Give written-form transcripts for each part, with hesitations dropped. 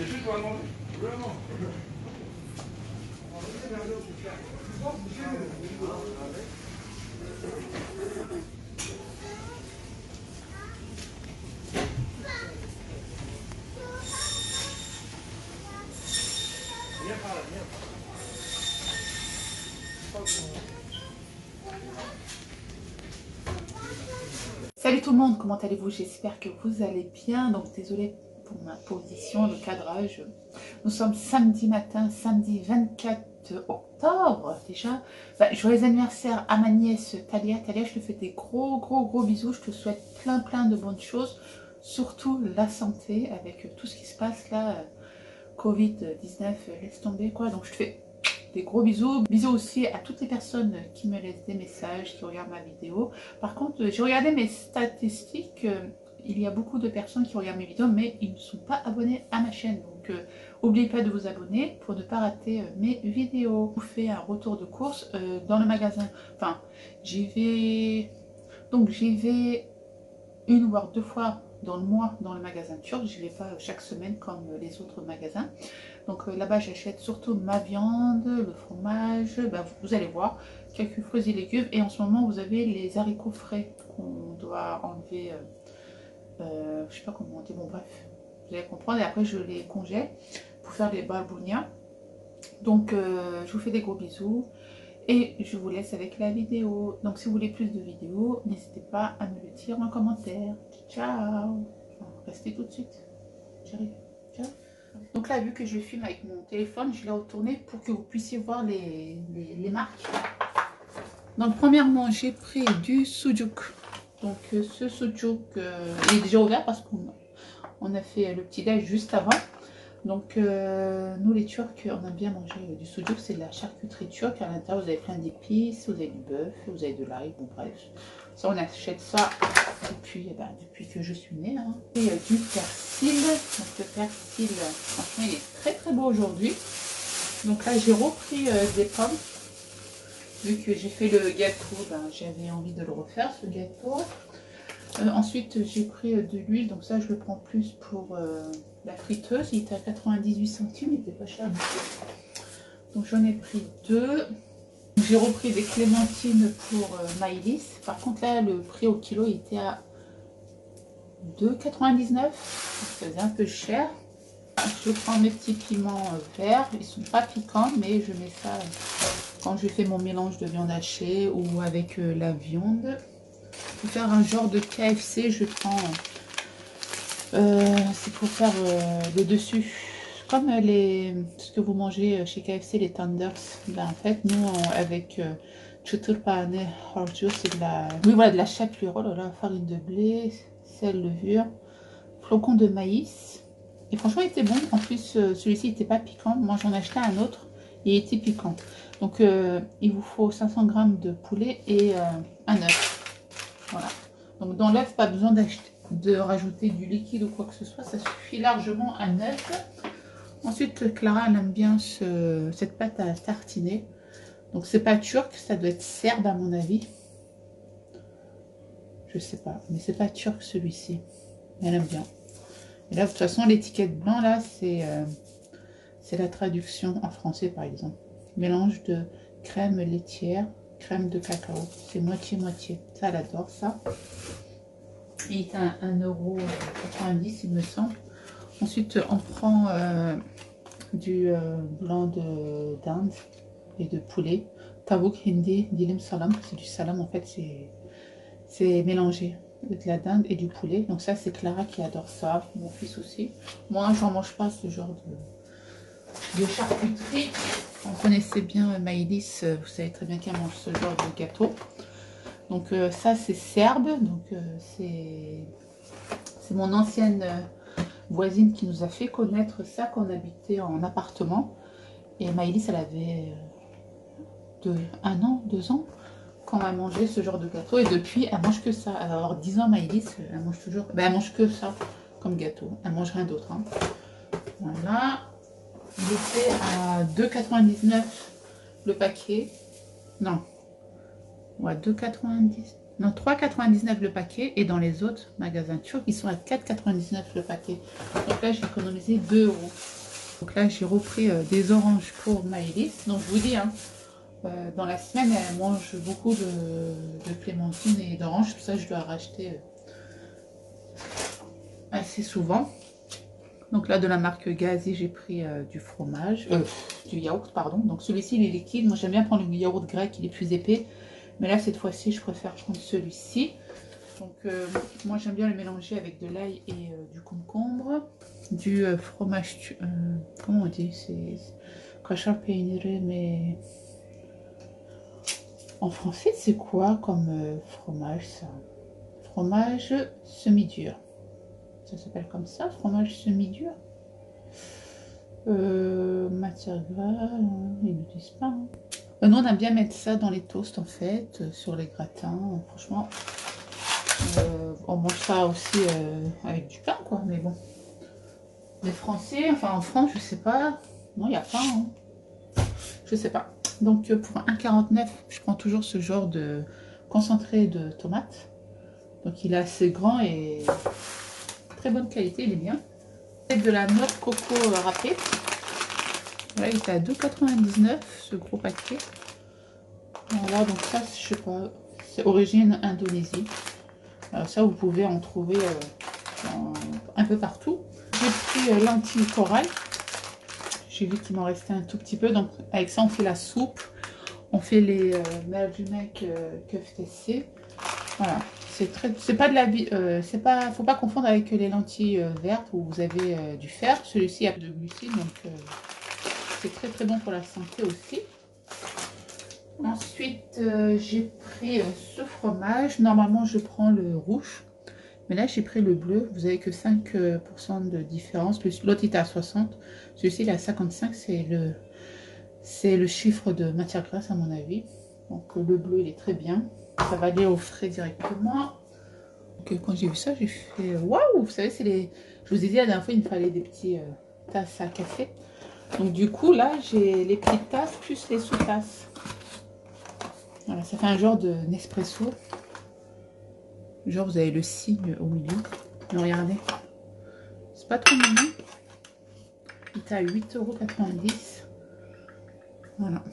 C'est juste pour demander. Vraiment. Salut tout le monde, comment allez-vous? J'espère que vous allez bien. Donc désolé pour ma position, le cadrage. Nous sommes samedi matin, samedi 24 octobre déjà. Joyeux anniversaire à ma nièce Talia. Talia, je te fais des gros bisous. Je te souhaite plein de bonnes choses. Surtout la santé avec tout ce qui se passe là. Covid-19, laisse tomber quoi. Donc je te fais des gros bisous. Bisous aussi à toutes les personnes qui me laissent des messages, qui regardent ma vidéo. Par contre, j'ai regardé mes statistiques. Il y a beaucoup de personnes qui regardent mes vidéos, mais ils ne sont pas abonnés à ma chaîne. Donc, n'oubliez pas de vous abonner pour ne pas rater mes vidéos. Je vous fais un retour de course dans le magasin. Enfin, j'y vais... Donc, j'y vais une voire deux fois dans le mois dans le magasin turc. Je ne vais pas chaque semaine comme les autres magasins. Donc là-bas, j'achète surtout ma viande, le fromage, vous allez voir, quelques fruits et légumes. Et en ce moment, vous avez les haricots frais qu'on doit enlever, je sais pas comment on dit, bon bref, vous allez comprendre. Et après, je les congèle pour faire les balbounia. Donc, je vous fais des gros bisous et je vous laisse avec la vidéo. Donc, si vous voulez plus de vidéos, n'hésitez pas à me le dire en commentaire. Ciao! Restez tout de suite. J'arrive. Ciao! Donc là, vu que je filme avec mon téléphone, je l'ai retourné pour que vous puissiez voir les marques. Donc premièrement, j'ai pris du sucuk. Donc ce sucuk, il est déjà ouvert parce qu'on a fait le petit déj juste avant. Donc nous les Turcs, on aime bien manger du sucuk, c'est de la charcuterie turque. À l'intérieur, vous avez plein d'épices, vous avez du bœuf, vous avez de l'ail, bon bref. Ça, on achète ça depuis que je suis née. Hein. Et du persil. Donc le persil, franchement, il est très beau aujourd'hui. Donc là, j'ai repris des pommes. Vu que j'ai fait le gâteau, j'avais envie de le refaire, ce gâteau. Ensuite, j'ai pris de l'huile. Donc ça, je le prends plus pour la friteuse. Il était à 98 centimes, il était pas cher. Donc j'en ai pris deux. J'ai repris des clémentines pour Maïlis. Par contre là, le prix au kilo il était à 2,99. C'est un peu cher. Je prends mes petits piments verts. Ils sont pas piquants, mais je mets ça quand je fais mon mélange de viande hachée ou avec la viande. Pour faire un genre de KFC, je prends... c'est pour faire le dessus. Comme ce que vous mangez chez KFC, les tenders. En fait, nous, avec Chuturpane Harjo, c'est de la... Oui, voilà, de la chapelure. Oh là là, farine de blé, sel, levure, flocons de maïs. Et franchement, il était bon. En plus, celui-ci n'était pas piquant. Moi, j'en ai acheté un autre. Et il était piquant. Donc, il vous faut 500 g de poulet et un œuf. Voilà. Donc, dans l'œuf, pas besoin de rajouter du liquide ou quoi que ce soit. Ça suffit largement un œuf. Ensuite, Clara, elle aime bien cette pâte à tartiner. Donc, c'est pas turc, ça doit être serbe à mon avis. Je sais pas, mais c'est pas turc celui-ci. Elle aime bien. Et là, de toute façon, l'étiquette blanc, là, c'est la traduction en français, par exemple. Mélange de crème laitière, crème de cacao. C'est moitié-moitié. Ça, elle adore ça. Il est à 1,90 €, il me semble. Ensuite, on prend du blanc d'Inde et de poulet. Tavuk hindi, dilim salam. C'est du salam, en fait, c'est mélangé avec la dinde et du poulet. Donc ça, c'est Clara qui adore ça. Mon fils aussi. Moi, j'en mange pas ce genre de charcuterie. Vous connaissez bien Maïlis, vous savez très bien qu'elle mange ce genre de gâteau. Donc ça, c'est serbe. Donc c'est mon ancienne... voisine qui nous a fait connaître ça quand on habitait en appartement. Et Maïlis, elle avait 1 an, 2 ans quand elle mangeait ce genre de gâteau. Et depuis, elle mange que ça. Elle va avoir 10 ans, Maïlis, elle mange toujours... elle mange que ça comme gâteau. Elle mange rien d'autre. Hein. Voilà. Il était à 2,99 le paquet. Non. Ouais, 2,90. Non, 3,99 le paquet. Et dans les autres magasins turcs, ils sont à 4,99 le paquet. Donc là, j'ai économisé 2 euros. Donc là, j'ai repris des oranges pour Maëlys. Donc je vous dis, hein, dans la semaine, elle mange beaucoup de clémentines et d'oranges. Pour ça, je dois racheter assez souvent. Donc là, de la marque Gazi, j'ai pris du fromage, du yaourt, pardon. Donc celui-ci, il est liquide. Moi, j'aime bien prendre le yaourt grec, il est plus épais. Mais là, cette fois-ci, je préfère prendre celui-ci. Donc moi, j'aime bien le mélanger avec de l'ail et du concombre. Du fromage, comment on dit? C'est kaşar peyniri, mais en français, c'est quoi comme fromage, ça? Fromage semi-dur. Ça s'appelle comme ça, fromage semi-dur. Matière grasse, ils ne disent pas. Hein. Nous, on aime bien mettre ça dans les toasts, en fait, sur les gratins. Franchement, on mange ça aussi avec du pain, quoi. Mais bon, les Français, enfin en France, je sais pas. Non, il n'y a pas. Hein. Je sais pas. Donc, pour 1,49, je prends toujours ce genre de concentré de tomates. Donc, il est assez grand et très bonne qualité, il est bien. De la noix de coco râpée. Voilà, il était à 2,99 ce gros paquet. Voilà, donc ça, je sais pas, c'est origine Indonésie. Alors ça, vous pouvez en trouver un peu partout. J'ai pris lentilles corail. J'ai vu qu'il m'en restait un tout petit peu. Donc avec ça, on fait la soupe. On fait les mercimek köftesi. Voilà. C'est pas de la vie. Faut pas confondre avec les lentilles vertes où vous avez du fer. Celui-ci a de glucides, donc c'est très très bon pour la santé aussi. Ensuite, j'ai pris ce fromage. Normalement, je prends le rouge. Mais là, j'ai pris le bleu. Vous avez que 5% de différence. L'autre, il était à 60. Celui-ci, il est à 55. C'est le chiffre de matière grasse, à mon avis. Donc, le bleu, il est très bien. Ça va aller au frais directement. Donc, quand j'ai vu ça, j'ai fait waouh! Vous savez, c'est les... Je vous ai dit la dernière fois, il me fallait des petits tasses à café. Donc, du coup, là, j'ai les petites tasses plus les sous-tasses. Voilà, ça fait un genre de Nespresso. Genre, vous avez le signe au milieu. Mais regardez, c'est pas trop mignon. Il est à 8,90 €. Voilà.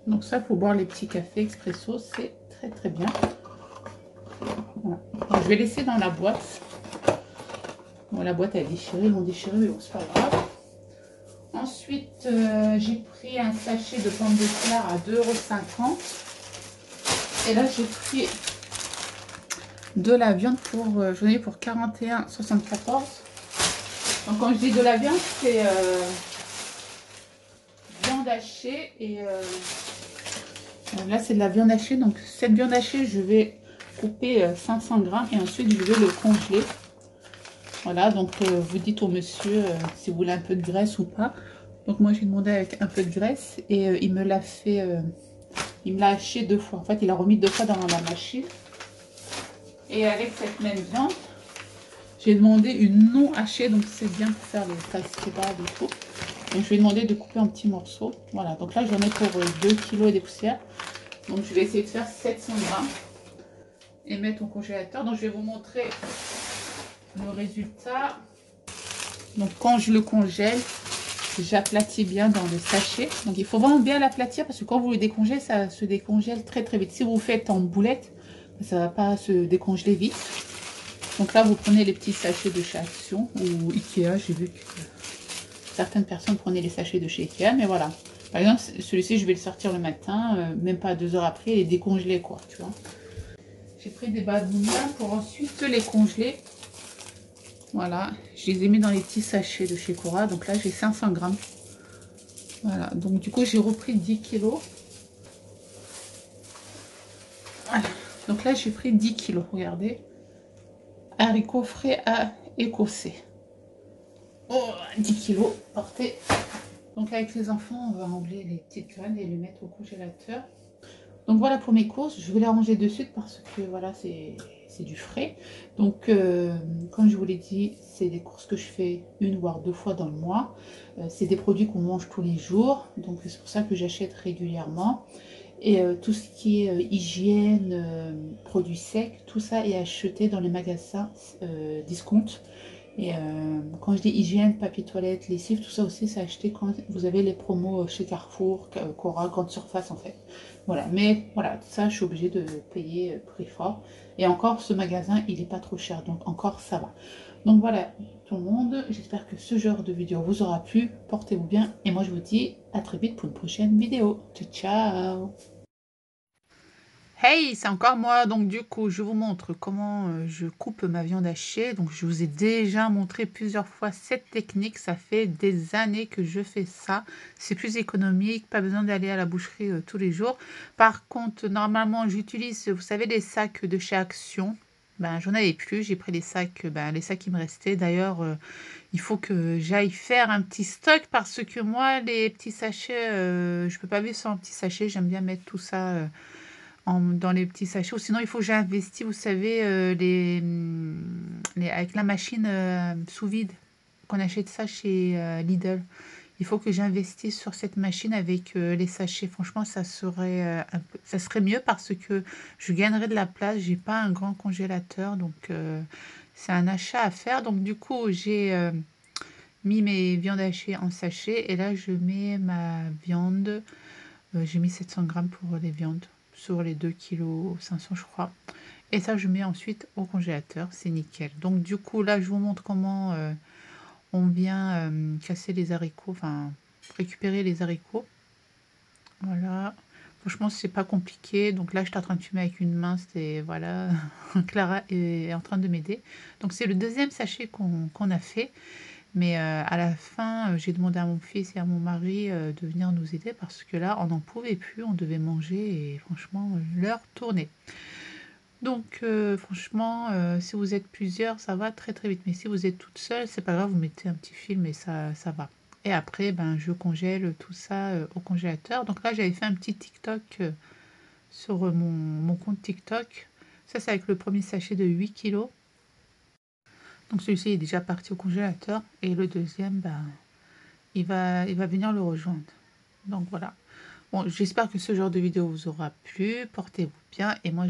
Donc ça, pour boire les petits cafés expresso, c'est très très bien. Voilà. Donc, je vais laisser dans la boîte. Bon, la boîte elle est déchirée, ils l'ont déchirée, mais bon, c'est pas grave. Ensuite, j'ai pris un sachet de pommes de terre à 2,50 €. Et là, j'ai pris de la viande pour, j'en ai pour 41,74 €. Donc, quand je dis de la viande, c'est viande hachée. Et là, c'est de la viande hachée. Donc, cette viande hachée, je vais couper 500 grammes et ensuite, je vais le congeler. Voilà, donc vous dites au monsieur si vous voulez un peu de graisse ou pas. Donc, moi, j'ai demandé avec un peu de graisse et il me l'a fait... il me l'a haché 2 fois. En fait, il a remis 2 fois dans la machine. Et avec cette même viande, j'ai demandé une non hachée. Donc, c'est bien pour faire les pâtes kebab et tout. Donc, je vais demander de couper en petits morceaux. Voilà. Donc là, j'en ai pour 2 kg et des poussières. Donc, je vais essayer de faire 700 grammes. Et mettre au congélateur. Donc, je vais vous montrer le résultat. Donc, quand je le congèle, j'aplatis bien dans le sachet. Donc, il faut vraiment bien l'aplatir parce que quand vous le décongèlez, ça se décongèle très très vite. Si vous le faites en boulette, ça ne va pas se décongeler vite. Donc là, vous prenez les petits sachets de chez Action ou Ikea. J'ai vu que certaines personnes prenaient les sachets de chez Ikea. Mais voilà. Par exemple, celui-ci, je vais le sortir le matin. Même pas 2 heures après, il est décongelé, quoi. Tu vois. J'ai pris des babounas pour ensuite les congeler. Voilà, je les ai mis dans les petits sachets de chez Cora. Donc là, j'ai 500 grammes. Voilà, donc du coup, j'ai repris 10 kilos. Voilà. Donc là, j'ai pris 10 kilos. Regardez. Haricots frais à écosser. Oh, 10 kilos portés. Donc avec les enfants, on va enlever les petites graines et les mettre au congélateur. Donc voilà pour mes courses. Je vais les ranger de suite parce que voilà, c'est du frais. Donc comme je vous l'ai dit, c'est des courses que je fais 1 voire 2 fois dans le mois. C'est des produits qu'on mange tous les jours. Donc c'est pour ça que j'achète régulièrement. Et tout ce qui est hygiène, produits secs, tout ça est acheté dans les magasins discount. Et quand je dis hygiène, papier toilette, lessive, tout ça aussi, c'est acheté quand vous avez les promos chez Carrefour, Cora, Grande Surface en fait. Voilà, mais voilà, ça je suis obligée de payer prix fort. Et encore, ce magasin, il n'est pas trop cher, donc encore ça va. Donc voilà, tout le monde, j'espère que ce genre de vidéo vous aura plu. Portez-vous bien, et moi je vous dis à très vite pour une prochaine vidéo. Ciao, ciao! Hey, c'est encore moi. Donc du coup, je vous montre comment je coupe ma viande hachée. Donc je vous ai déjà montré plusieurs fois cette technique. Ça fait des années que je fais ça. C'est plus économique, pas besoin d'aller à la boucherie tous les jours. Par contre, normalement, j'utilise, vous savez, les sacs de chez Action. Ben, j'en avais plus. J'ai pris les sacs, les sacs qui me restaient. D'ailleurs, il faut que j'aille faire un petit stock parce que moi, les petits sachets, je peux pas vivre sans un petit sachet. J'aime bien mettre tout ça. Dans les petits sachets. Ou sinon, il faut que j'investisse, vous savez, avec la machine sous vide, qu'on achète ça chez Lidl. Il faut que j'investisse sur cette machine avec les sachets. Franchement, ça serait mieux parce que je gagnerais de la place. J'ai pas un grand congélateur, donc c'est un achat à faire. Donc du coup, j'ai mis mes viandes hachées en sachet et là, je mets ma viande. J'ai mis 700 grammes pour les viandes sur les 2,5 kg je crois. Et ça, je mets ensuite au congélateur. C'est nickel. Donc du coup, là, je vous montre comment on vient casser les haricots, enfin récupérer les haricots. Voilà. Franchement, c'est pas compliqué. Donc là, je suis en train de fumer avec une main. C'est voilà, Clara est en train de m'aider. Donc c'est le deuxième sachet qu'on a fait. Mais à la fin, j'ai demandé à mon fils et à mon mari de venir nous aider parce que là, on n'en pouvait plus, on devait manger et franchement, l'heure tournait. Donc franchement, si vous êtes plusieurs, ça va très très vite. Mais si vous êtes toute seule, c'est pas grave, vous mettez un petit film et ça va. Et après, je congèle tout ça au congélateur. Donc là, j'avais fait un petit TikTok sur mon compte TikTok. Ça, c'est avec le premier sachet de 8 kilos. Donc celui-ci est déjà parti au congélateur. Et le deuxième, il va venir le rejoindre. Donc voilà. Bon, j'espère que ce genre de vidéo vous aura plu. Portez-vous bien. Et moi,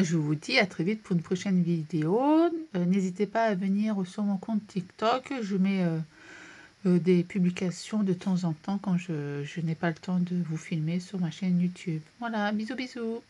je vous dis à très vite pour une prochaine vidéo. N'hésitez pas à venir sur mon compte TikTok. Je mets des publications de temps en temps quand je n'ai pas le temps de vous filmer sur ma chaîne YouTube. Voilà, bisous bisous.